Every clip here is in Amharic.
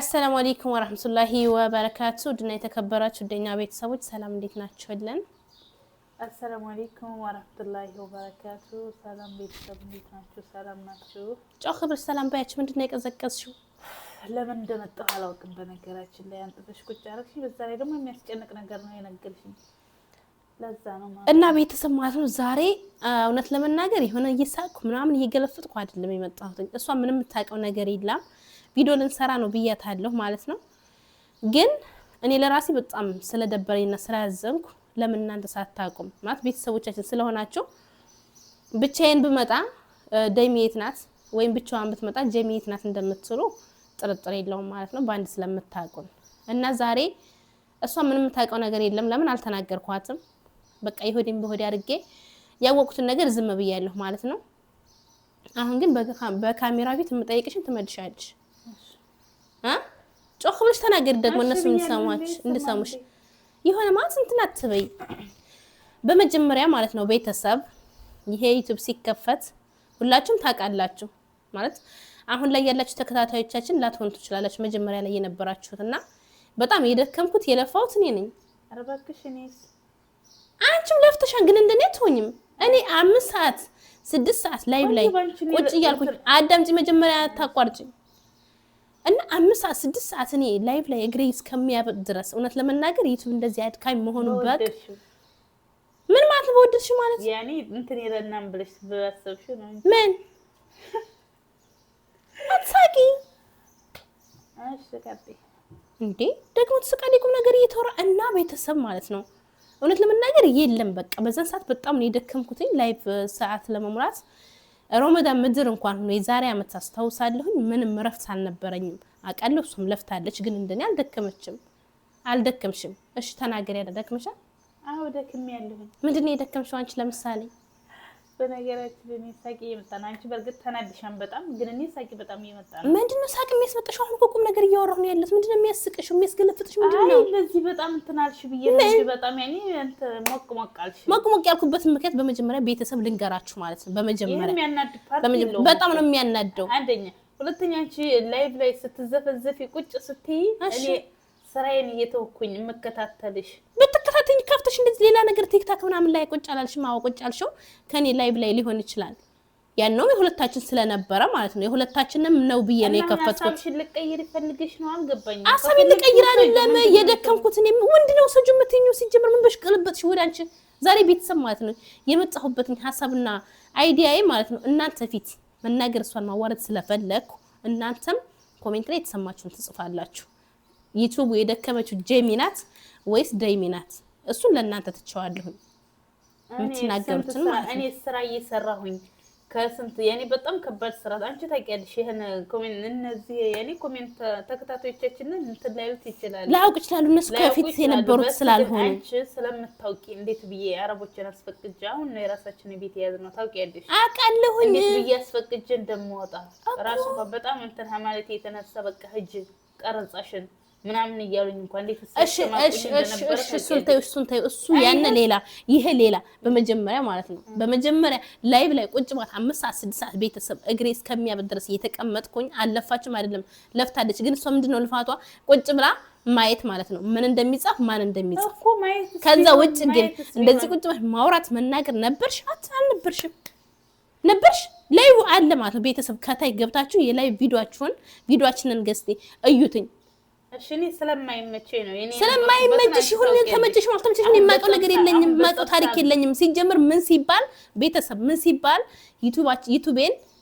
السلام عليكم ورحمة الله وبركاته. دنا يتكبرات الدنيا بيت سوت سلام ديكنا تشولن. السلام عليكم ورحمة الله وبركاته. سلام بيت سوت سلام ناتشو. أخبر السلام بيتش من دنيك أزكز شو. لمن دمت على وقت بنقرأش اللي أنت بشكل تعرفش بس أنا لما مسك إنك نقرنا ينقلشين. እና ቤተሰብ ማለት ነው ዛሬ እውነት ለመናገር የሆነ እየሳቅኩ ምናምን እየገለፈጥኩ አይደለም የመጣሁት። እሷ ምንም የምታውቀው ነገር የለም። ቪዲዮ ልንሰራ ነው ብያታለሁ ማለት ነው። ግን እኔ ለራሴ በጣም ስለደበረኝና ስላዘንኩ ለምን እናንተ ሳታውቁም ማለት ቤተሰቦቻችን ስለሆናችሁ ብቻዬን ብመጣ ደሚየት ናት ወይም ብቻዋን ብትመጣ ጀሚየት ናት እንደምትሉ ጥርጥር የለውም ማለት ነው በአንድ ስለምታውቁን እና ዛሬ እሷ ምንም የምታውቀው ነገር የለም። ለምን አልተናገርኳትም? በቃ ይሁዲን በሆዲ አድርጌ ያወቁትን ነገር ዝም ብያለሁ ማለት ነው። አሁን ግን በካሜራ ፊት የምጠይቅሽን ትመልሻለሽ። ጮክ ብለሽ ተናገሪ ደግሞ እነሱ እንድሰሙሽ የሆነ ማለት እንትን አትበይ። በመጀመሪያ ማለት ነው ቤተሰብ ይሄ ዩቲዩብ ሲከፈት ሁላችሁም ታውቃላችሁ ማለት አሁን ላይ ያላችሁ ተከታታዮቻችን ላትሆኑ ትችላላችሁ። መጀመሪያ ላይ የነበራችሁትና በጣም የደከምኩት የለፋሁት እኔ ነኝ። አረባክሽ እኔስ አንቺም ለፍተሻን ግን እንደኔ አትሆኝም። እኔ 5 ሰዓት 6 ሰዓት ላይቭ ላይ ቁጭ እያልኩኝ አዳምጪ መጀመሪያ ታቋርጪ እና 5 ሰዓት 6 ሰዓት እኔ ላይቭ ላይ እግሬ እስከሚያበጥ ድረስ እውነት ለመናገር ዩቲዩብ እንደዚህ አድካሚ መሆኑ በቃ ምን ማለት ነው? ወደድሽ ማለት ያኔ እንትን የለናም ብለሽ በአሰብሽ ነው ምን አትሳቂ አሽከርቴ እንዴ ደግሞ ተሰቃሊ ቁም ነገር እየተወራ እና ቤተሰብ ማለት ነው እውነት ለመናገር የለም በቃ በዛን ሰዓት በጣም ነው የደከምኩትኝ ላይቭ ሰዓት ለመሙላት ረመዳን ምድር እንኳን ነው የዛሬ አመት አስታውሳለሁኝ ምንም ረፍት አልነበረኝም አቃለሁ እሱም ለፍታለች ግን እንደኔ አልደከምሽም እሺ ተናገሪ ያደከምሻል አዎ ደክሜያለሁ ምንድነው የደከምሽው አንቺ ለምሳሌ በነገራችን እኔ ሳቂ የመጣና አንቺ በርግጥ ተናድሻን በጣም ግን እኔ ሳቂ በጣም የመጣና ምንድነው ሳቂ የሚያስመጣሽ አሁን እኮ ቁም ነገር እያወራሁ ነው ያለሁት ምንድነው የሚያስቅሽ የሚያስገለፍጥሽ ምንድነው አይ ለዚህ በጣም እንትናልሽ ብዬ ነው በጣም ያኔ እንት ሞቅሞቃልሽ ሞቅሞቅ ያልኩበት ምክንያት በመጀመሪያ ቤተሰብ ልንገራችሁ ማለት ነው በመጀመሪያ በጣም ነው የሚያናደው አንደኛ ሁለተኛ አንቺ ላይቭ ላይ ስትዘፈዘፊ ቁጭ ስትይ እኔ ስራዬን እየተወኩኝ መከታተልሽ በተከታተኝ ከፍተሽ እንደዚህ ሌላ ነገር ቲክታክ ምናምን ላይ ቁጭ አላልሽ ማው ቁጭ አልሽው ከኔ ላይቭ ላይ ሊሆን ይችላል ያን ነው የሁለታችን ስለነበረ ማለት ነው የሁለታችንም ነው ብዬ ነው የከፈትኩት አሳብሽን ልቀይር ፈልግሽ ነው አልገባኝም አሳብሽን ልቀይር አይደለም የደከምኩት እኔ ወንድነው ሰጁ የምትኙ ሲጀምር ምን በሽቀልበትሽ ወደ አንቺ ዛሬ ቤተሰብ ማለት ነው የመጣሁበትን ሐሳብና አይዲያዬ ማለት ነው እናንተ ፊት መናገር እሷን ማዋረድ ስለፈለኩ እናንተም ኮሜንት ላይ ተሰማችሁን ትጽፋላችሁ ዩቲዩብ የደከመችው ጀሚናት ወይስ ዳይሚናት እሱን ለእናንተ ተቻዋለሁ ምትናገሩትን ማለት እኔ ስራ እየሰራሁኝ ከስንት ያኔ በጣም ከባድ ስራ አንቺ ታውቂያለሽ ይሄን ኮሜንት እነዚህ ያኔ ኮሜንት ተከታታዮቻችንን እንትን ላይሉት ይችላል ላውቅ ይችላል እነሱ ከፊት የነበሩት ስላልሆነ አንቺ ስለምታውቂ እንዴት ብዬ አረቦችን አስፈቅጄ አሁን ነው የራሳችን ቤት ያዝነው ታውቂያለሽ አቃለሁኝ እንዴት ብዬ አስፈቅጄ እንደምወጣ ራሱ በጣም እንትን ማለት የተነሳ በቃ ሂጅ ቀረጻሽን ምናምን ይያሉኝ እንኳን እንዴት እሱን ተይው እሱ ያነ ሌላ ይሄ ሌላ በመጀመሪያ ማለት ነው በመጀመሪያ ላይቭ ላይ ቁጭ ማለት 5 ሰዓት 6 ሰዓት ቤተሰብ እግሬ እስከሚያበጥ ድረስ እየተቀመጥኩኝ አለፋችም አይደለም ለፍታለች ግን እሷ ምንድነው ልፋቷ ቁጭ ብላ ማየት ማለት ነው ምን እንደሚጻፍ ማን እንደሚጻፍ ከዛ ውጭ ግን እንደዚህ ቁጭ ማውራት መናገር ነበርሽ አልነበርሽም ነበርሽ ላይቭ አለ ማለት ነው ቤተሰብ ከታይ ገብታችሁ የላይቭ ቪዲዮአችንን ገዝቴ እዩትኝ እሺ እኔ ስለማይመቸኝ ነው ስለማይመችሽ ይሁን ተመችሽ ማለት ተመችሽ እኔ የማውቀው ነገር የለኝም የማውቀው ታሪክ የለኝም ሲጀምር ምን ሲባል ቤተሰብ ምን ሲባል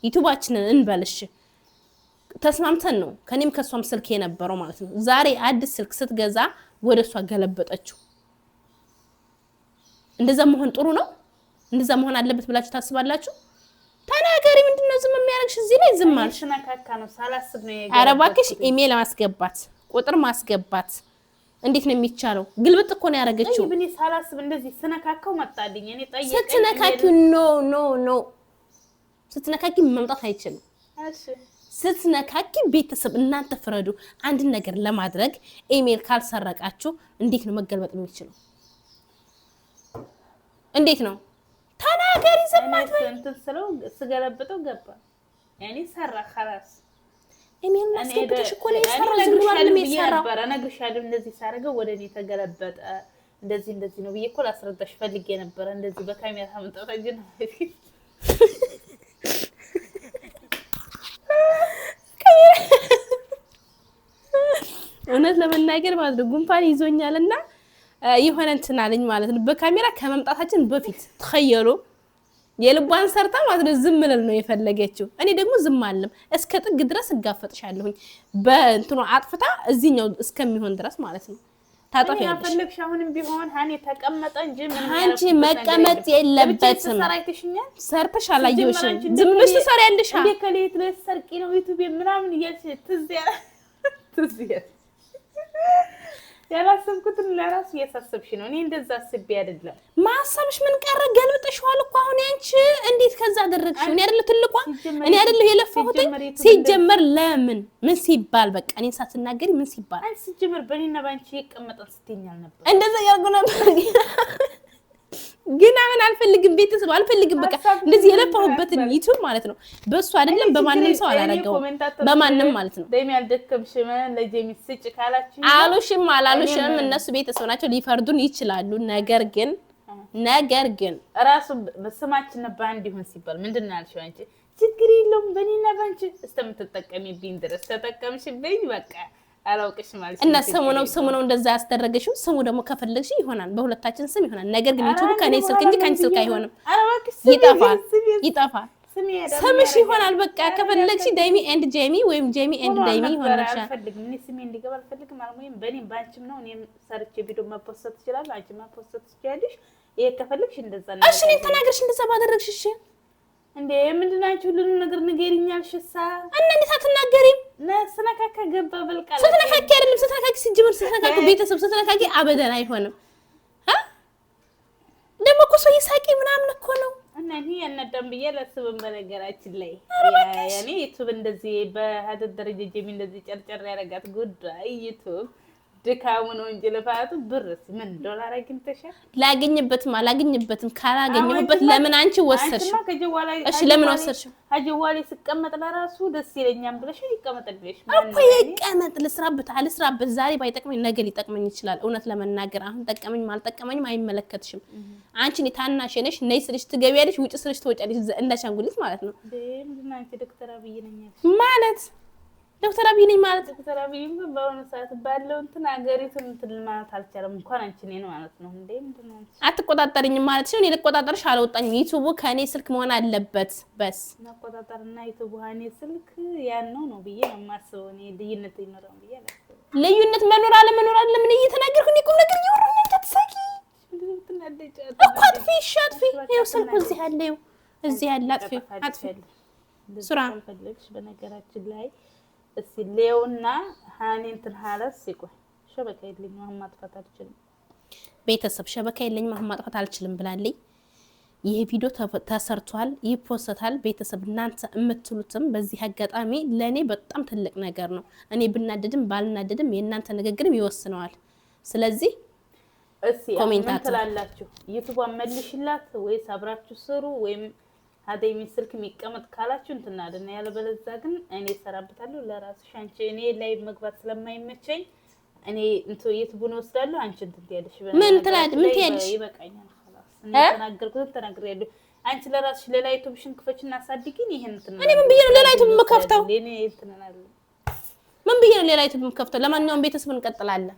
ዩቲዩባችንን እንበልሽ ተስማምተን ነው ከኔም ከሷም ስልክ የነበረው ማለት ነው ዛሬ አዲስ ስልክ ስትገዛ ወደሷ ገለበጠችው እንደዛ መሆን ጥሩ ነው እንደዛ መሆን አለበት ብላችሁ ታስባላችሁ ተናገሪ ምንድነው ዝም የሚያረግሽ እዚህ ላይ ዝም አልሽ ስነካካ ነው ሳላስብ ነው ኧረ እባክሽ ኢሜል ማስገባት ቁጥር ማስገባት እንዴት ነው የሚቻለው ግልብጥ እኮ ነው ያረጋችው እኔ ሳላስብ እንደዚህ ስነካካው መጣልኝ እኔ ጠየቀኝ ስትነካኪ ኖ ስትነካኪ መምጣት አይችልም እሺ ስትነካኪ ቤተሰብ እናንተ ፍረዱ አንድ ነገር ለማድረግ ኢሜል ካልሰረቃችሁ እንዴት ነው መገልበጥ የሚችለው እንዴት ነው ተናገሪ ዘማት እንትን ስለው ስገለብጠው ገባ ያኔ ሰራ خلاص ኢሜል ማስገብተሽ እኮ ነው የሰራው ዝም ብሎ አይደለም የሰራው እነግርሻለሁ እንደዚህ ሳረገው ወደ እኔ ተገለበጠ እንደዚህ ነው ብዬ እኮ ላስረዳሽ ፈልጌ ነበር እንደዚህ በካሜራ አመጣታጅ ነው እውነት ለመናገር ማለት ነው ጉንፋን ይዞኛልና የሆነ እንትን አለኝ ማለት ነው በካሜራ ከመምጣታችን በፊት ተخيሉ የልቧን ሰርታ ማለት ነው ዝም ልል ነው የፈለገችው እኔ ደግሞ ዝም አልልም እስከ ጥግ ድረስ እጋፈጥሻለሁኝ በእንትኑ አጥፍታ እዚህኛው እስከሚሆን ድረስ ማለት ነው ታጠፊያለሽ እኔ አፈልግሽ አሁንም ቢሆን ሃኒ ተቀመጠ እንጂ ምን አንቺ መቀመጥ የለበትም ሰርተሽ አላየሁሽም ዝም ብለሽ ትሰሪያለሽ እንዴ ከሌት ለሰርቂ ነው ዩቲዩብ ምናምን እያልሽ ትዝ ያላሰብኩትን ለራሱ እያሳሰብሽ ነው እኔ እንደዛ አስቤ አይደለም ማሰብሽ ምን ቀረ ገልብጠሽዋል እኮ አሁን አንቺ እንዴት ከዛ አደረግሽ እኔ አይደለ ትልቋ እኔ አይደለ የለፈሁት ሲጀመር ለምን ምን ሲባል በቃ እኔ ሳትናገሪ ምን ሲባል አንቺ ሲጀመር በእኔና ባንቺ ይቀመጣል ስትኛል ነበር እንደዛ ያርጉ ነበር ግን አሁን አልፈልግም ቤተሰብ አልፈልግም በቃ እንደዚህ የለፈሁበትን ዩቲዩብ ማለት ነው በሱ አይደለም በማንንም ሰው አላረጋው በማንንም ማለት ነው ደም ያልደከምሽም ለጄሚ ስጭ ካላችሁ አላሉሽም እነሱ ቤተሰብ ናቸው ሊፈርዱን ይችላሉ ነገር ግን ራሱ በስማችን ባንድ ይሁን ሲባል ምንድነው ያልሽው አንቺ ችግር የለውም በእኔና ባንቺ እስተምትጠቀሚብኝ ድረስ ተጠቀምሽብኝ በቃ አላውቅሽ ማለት እና ስሙ ነው እንደዛ ያስደረገሽው ስሙ ደግሞ ከፈለግሽ ይሆናል በሁለታችን ስም ይሆናል ነገር ግን ዩቲዩብ ከኔ ስልክ እንጂ ካንቺ ስልክ አይሆንም ይጠፋል ስምሽ ይሆናል በቃ ከፈለግሽ ዳይሚ ኤንድ ጄሚ ወይም ጄሚ ኤንድ ዳይሚ ይሆናል አልፈልግም እኔ ስሜ እንዲገባ አልፈልግም አልሞይም በእኔም ባንቺም ነው እኔም ሰርቼ ቪዲዮ ማፖስት ይችላል አንቺ ማፖስት ትችያለሽ ይሄ ከፈለግሽ እንደዛ ነው እሺ እኔ ተናገርሽ እንደዛ ባደረግሽ እሺ እንዴ ምንድናችሁ ሁሉንም ነገር ንገሪኛልሽሳ እና እንዴት አትናገሪም ስነካካ ገባ በልቃለ ስትነካኪ አይደለም ስትነካኪ ሲጀምር ስትነካኪ ቤተሰብ ስትነካኪ አበደን አይሆንም ደግሞ እኮ ሰው ይሳቂ ምናምን እኮ ነው እና እኔ ያነዳም ብዬ ለስብም በነገራችን ላይ ያኔ ዩቲዩብ እንደዚህ በሀደት ደረጃ ጀሚ እንደዚህ ጨርጨር ያረጋት ጉዳይ ዩቲዩብ ድካሙ ነው እንጂ ለፋቱ ብርስ ምን ዶላር አግኝተሻል አላገኝበትም ካላገኘሁበት ለምን አንቺ ወሰድሽ እሺ ለምን ወሰድሽ አጀዋሌ ስቀመጥ ለራሱ ደስ ይለኛል ብለሽ ይቀመጥልሽ እኮ ይቀመጥ ልስራበት ዛሬ ባይጠቅመኝ ነገ ሊጠቅመኝ ይችላል እውነት ለመናገር አሁን ጠቀመኝ ማልጠቀመኝም አይመለከትሽም አንቺ ታናሽ ነሽ ነይ ስልሽ ትገቢያለሽ ውጭ ስልሽ ትወጫለሽ እንዳቻንጉሊት ማለት ነው ምንድነው አንቺ ዶክተር አብይ ነኝ ማለት ዶክተር አብይ ነኝ ማለት ዶክተር አብይ በአሁኑ ሰዓት ባለው እንትን አገሪቱን እንትን ማለት አልቻለም እንኳን አንቺ ነኝ ማለት ነው እንዴ ምንድነው አትቆጣጣሪኝም ማለት ነው እኔ ልቆጣጣርሽ አልወጣኝም ዩቲዩብ ከኔ ስልክ መሆን አለበት በስ መቆጣጣርና ዩቲዩብ ከኔ ስልክ ያን ነው ብዬ ነው የማስበው እኔ ልዩነት ይኖረው ብዬ አላስብም ልዩነት መኖር አለ ምን እየተናገርኩኝ ቁም ነገር እያወራኝ አትሳቂ እኮ አጥፊ ይኸው ስልኩ እዚህ ያለ አጥፊ ሱራ ፈልግሽ በነገራችን ላይ እስቲ ሌውና ሃኒ እንትን ሐለስ ይቆይ ሸበካ የለኝም አሁን ማጥፋት አልችልም ቤተሰብ ሸበካ የለኝም አሁን ማጥፋት አልችልም ብላለኝ ይሄ ቪዲዮ ተሰርቷል ይፖስታል ቤተሰብ እናንተ የምትሉትም በዚህ አጋጣሚ ለኔ በጣም ትልቅ ነገር ነው እኔ ብናደድም ባልናደድም የእናንተ ንግግርም ይወስነዋል ስለዚህ ኮሜንት አትላላችሁ ዩቲዩብ መልሽላት ወይስ አብራችሁ ስሩ ወይም አደይ ስልክ የሚቀመጥ ካላችሁ እንትና አይደል ያለበለዛ ግን እኔ ሰራበታለሁ ለራስሽ አንቺ እኔ ላይ መግባት ስለማይመቸኝ እኔ እንትን ዩቲዩብን ወስዳለሁ አንቺ እንትን ትያለሽ ምን ትያለሽ ይበቃኛል خلاص እኔ ተናገርኩት ተናግሬያለሁ አንቺ ለራስሽ ሌላ ዩቲዩብሽን ክፈችና አሳድጊኝ ይሄን እንትና እኔ ምን ብዬ ነው ሌላ ዩቲዩብ የምከፍተው እኔ እንትናናለሁ ምን ብዬ ነው ሌላ ዩቲዩብ የምከፍተው ለማንኛውም ቤተሰብ እንቀጥላለን